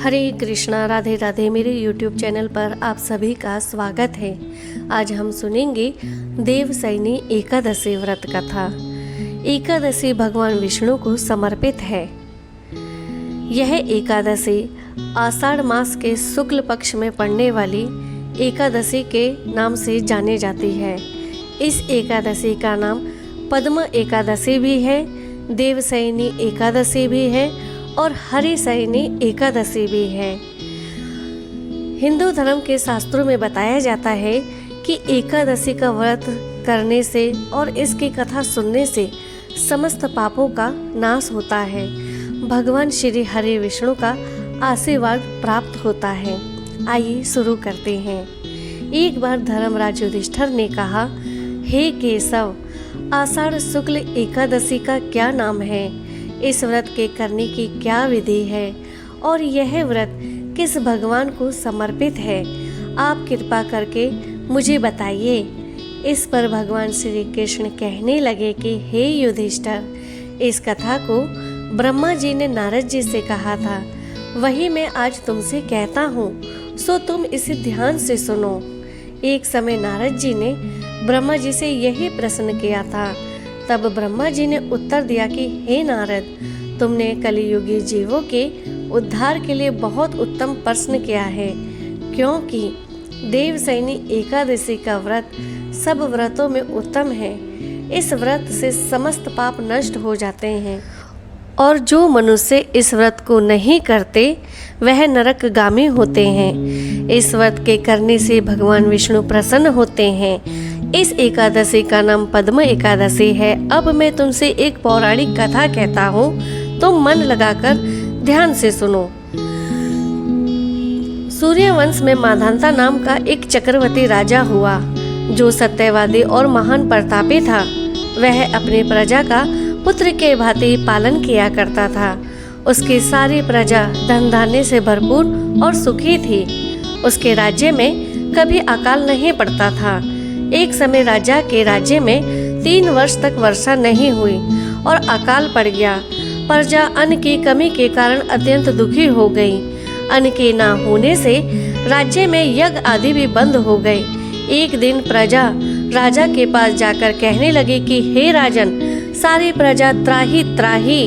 हरे कृष्णा, राधे राधे। मेरे YouTube channel पर आप सभी का स्वागत है। आज हम सुनेंगे देवशयनी एकादशी व्रत कथा। एकादशी भगवान विष्णु को समर्पित है। यह एकादशी आषाढ़ मास के शुक्ल पक्ष में पड़ने वाली एकादशी के नाम से जानी जाती है। इस एकादशी का नाम पद्म एकादशी भी है, देवशयनी एकादशी भी है और हरिशयनी एकादशी भी है। हिंदू धर्म के शास्त्रों में बताया जाता है कि एकादशी का व्रत करने से और इसकी कथा सुनने से समस्त पापों का नाश होता है, भगवान श्री हरि विष्णु का आशीर्वाद प्राप्त होता है। आइए शुरू करते हैं। एक बार धर्मराज युधिष्ठिर ने कहा, हे केशव, आषाढ़ शुक्ल एकादशी का क्या नाम है? इस व्रत के करने की क्या विधि है और यह व्रत किस भगवान को समर्पित है? आप कृपा करके मुझे बताइए। इस पर भगवान श्री कृष्ण कहने लगे कि हे युधिष्ठिर, इस कथा को ब्रह्मा जी ने नारद जी से कहा था, वही मैं आज तुमसे कहता हूँ, सो तुम इसे ध्यान से सुनो। एक समय नारद जी ने ब्रह्मा जी से यही प्रश्न किया था। तब ब्रह्मा जी ने उत्तर दिया कि हे नारद, तुमने कलियुगी जीवों के उद्धार के लिए बहुत उत्तम प्रश्न किया है, क्योंकि देवशयनी एकादशी का व्रत सब व्रतों में उत्तम है। इस व्रत से समस्त पाप नष्ट हो जाते हैं और जो मनुष्य इस व्रत को नहीं करते वह नरकगामी होते हैं। इस व्रत के करने से भगवान विष्णु प्रसन्न होते हैं। इस एकादशी का नाम पद्म एकादशी है। अब मैं तुमसे एक पौराणिक कथा कहता हूँ, तुम मन लगाकर ध्यान से सुनो। सूर्यवंश में माधांता नाम का एक चक्रवर्ती राजा हुआ, जो सत्यवादी और महान प्रतापी था। वह अपनी प्रजा का पुत्र के भांति पालन किया करता था। उसकी सारी प्रजा धन धान्य से भरपूर और सुखी थी। उसके राज्य में कभी अकाल नहीं पड़ता था। एक समय राजा के राज्य में 3 वर्ष तक वर्षा नहीं हुई और अकाल पड़ गया। प्रजा अन्न की कमी के कारण अत्यंत दुखी हो गई। अन्न के न होने से राज्य में यज्ञ आदि भी बंद हो गए। एक दिन प्रजा राजा के पास जाकर कहने लगी कि हे राजन, सारी प्रजा त्राही त्राही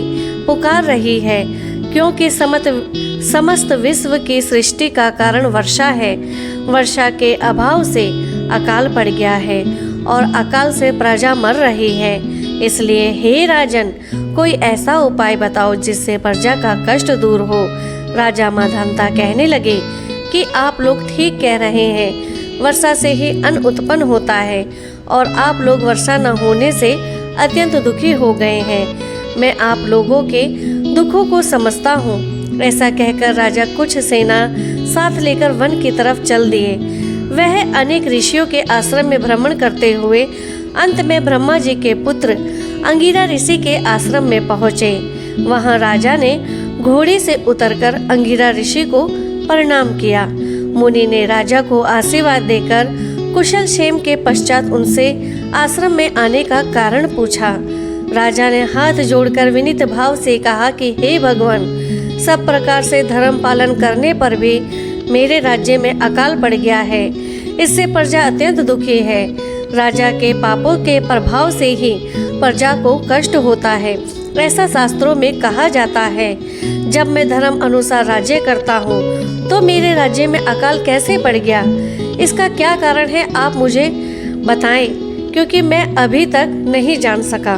पुकार रही है, क्योंकि समस्त विश्व की सृष्टि का कारण वर्षा है। वर्षा के अभाव से अकाल पड़ गया है और अकाल से प्रजा मर रही है। इसलिए हे राजन, कोई ऐसा उपाय बताओ जिससे प्रजा का कष्ट दूर हो। राजा माधांता कहने लगे कि आप लोग ठीक कह रहे हैं, वर्षा से ही अन्न उत्पन्न होता है और आप लोग वर्षा न होने से अत्यंत दुखी हो गए हैं। मैं आप लोगों के दुखों को समझता हूँ। ऐसा कहकर राजा कुछ सेना साथ लेकर वन की तरफ चल दिए। वह अनेक ऋषियों के आश्रम में भ्रमण करते हुए अंत में ब्रह्मा जी के पुत्र अंगिरा ऋषि के आश्रम में पहुँचे। वहाँ राजा ने घोड़े से उतरकर अंगिरा ऋषि को प्रणाम किया। मुनि ने राजा को आशीर्वाद देकर कुशल क्षेम के पश्चात उनसे आश्रम में आने का कारण पूछा। राजा ने हाथ जोड़कर विनीत भाव से कहा कि हे भगवान, सब प्रकार से धर्म पालन करने पर भी मेरे राज्य में अकाल पड़ गया है। इससे प्रजा अत्यंत दुखी है। राजा के पापों के प्रभाव से ही प्रजा को कष्ट होता है। ऐसा शास्त्रों में कहा जाता है। जब मैं धर्म अनुसार राज्य करता हूँ तो मेरे राज्य में अकाल कैसे पड़ गया? इसका क्या कारण है, आप मुझे बताएं, क्योंकि मैं अभी तक नहीं जान सका।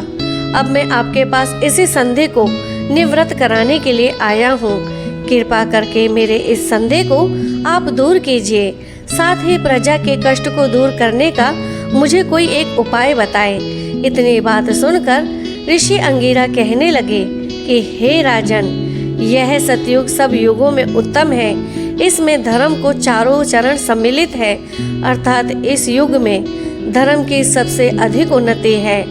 अब मैं आपके पास इसी संदेह को निवृत्त कराने के लिए आया हूँ। कृपा करके मेरे इस संदेह को आप दूर कीजिए। साथ ही प्रजा के कष्ट को दूर करने का मुझे कोई एक उपाय बताएं। इतनी बात सुनकर ऋषि अंगिरा कहने लगे कि हे राजन, यह सतयुग सब युगों में उत्तम है। इसमें धर्म को चारों चरण सम्मिलित है, अर्थात इस युग में धर्म की सबसे अधिक उन्नति है।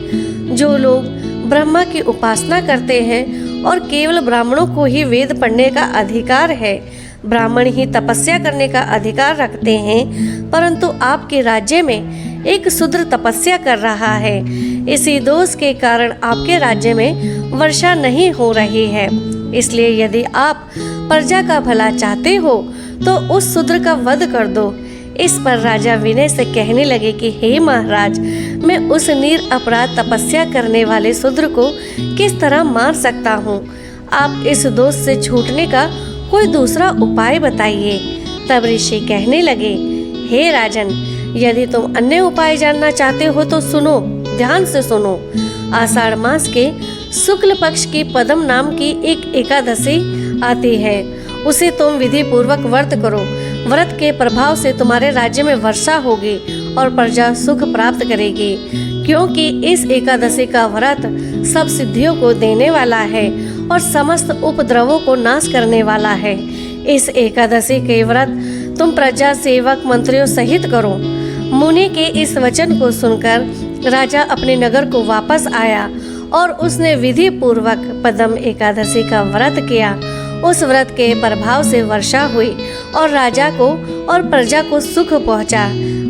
जो लोग ब्रह्मा की उपासना करते हैं और केवल ब्राह्मणों को ही वेद पढ़ने का अधिकार है, ब्राह्मण ही तपस्या करने का अधिकार रखते हैं, परंतु आपके राज्य में एक शूद्र तपस्या कर रहा है। इसी दोष के कारण आपके राज्य में वर्षा नहीं हो रही है। इसलिए यदि आप प्रजा का भला चाहते हो तो उस शूद्र का वध कर दो। इस पर राजा विनय से कहने लगे कि हे महाराज, मैं उस निरपराध तपस्या करने वाले शूद्र को किस तरह मार सकता हूँ? आप इस दोष से छूटने का कोई दूसरा उपाय बताइए। तब ऋषि कहने लगे, हे राजन, यदि तुम अन्य उपाय जानना चाहते हो तो सुनो, ध्यान से सुनो। आषाढ़ मास के शुक्ल पक्ष की पदम नाम की एक एकादशी आती है, उसे तुम विधि पूर्वक व्रत करो। व्रत के प्रभाव से तुम्हारे राज्य में वर्षा होगी और प्रजा सुख प्राप्त करेगी, क्योंकि इस एकादशी का व्रत सब सिद्धियों को देने वाला है और समस्त उपद्रवों को नाश करने वाला है। इस एकादशी के व्रत तुम प्रजा, सेवक, मंत्रियों सहित करो। मुनि के इस वचन को सुनकर राजा अपने नगर को वापस आया और उसने विधि पूर्वक पदम एकादशी का व्रत किया। उस व्रत के प्रभाव से वर्षा हुई और राजा को और प्रजा को सुख पहुंचा।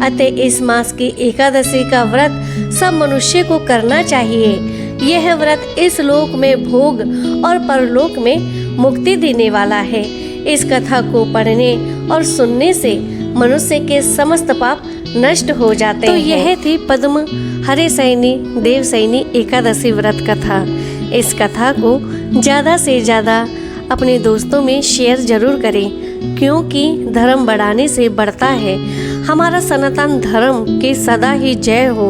अतः इस मास की एकादशी का व्रत सब मनुष्य को करना चाहिए। यह व्रत इस लोक में भोग और परलोक में मुक्ति देने वाला है। इस कथा को पढ़ने और सुनने से मनुष्य के समस्त पाप नष्ट हो जाते हैं। तो यह थी पद्म हरिशयनी देवशयनी एकादशी व्रत कथा। इस कथा को ज़्यादा से ज़्यादा अपने दोस्तों में शेयर जरूर करें, क्योंकि धर्म बढ़ाने से बढ़ता है। हमारा सनातन धर्म की सदा ही जय हो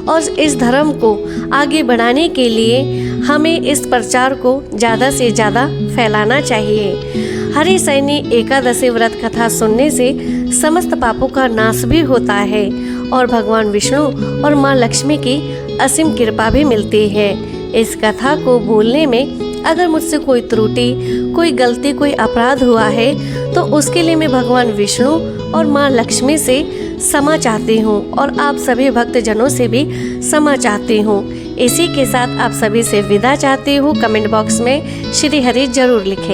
और इस धर्म को आगे बढ़ाने के लिए हमें इस प्रचार को ज़्यादा से ज़्यादा फैलाना चाहिए। हरिशयनी एकादशी व्रत कथा सुनने से समस्त पापों का नाश भी होता है और भगवान विष्णु और माँ लक्ष्मी की असीम कृपा भी मिलती है। इस कथा को बोलने में अगर मुझसे कोई त्रुटि, कोई गलती, कोई अपराध हुआ है तो उसके लिए मैं भगवान विष्णु और माँ लक्ष्मी से क्षमा चाहती हूँ और आप सभी भक्तजनों से भी क्षमा चाहती हूँ। इसी के साथ आप सभी से विदा चाहती हूँ। कमेंट बॉक्स में श्री हरि जरूर लिखें।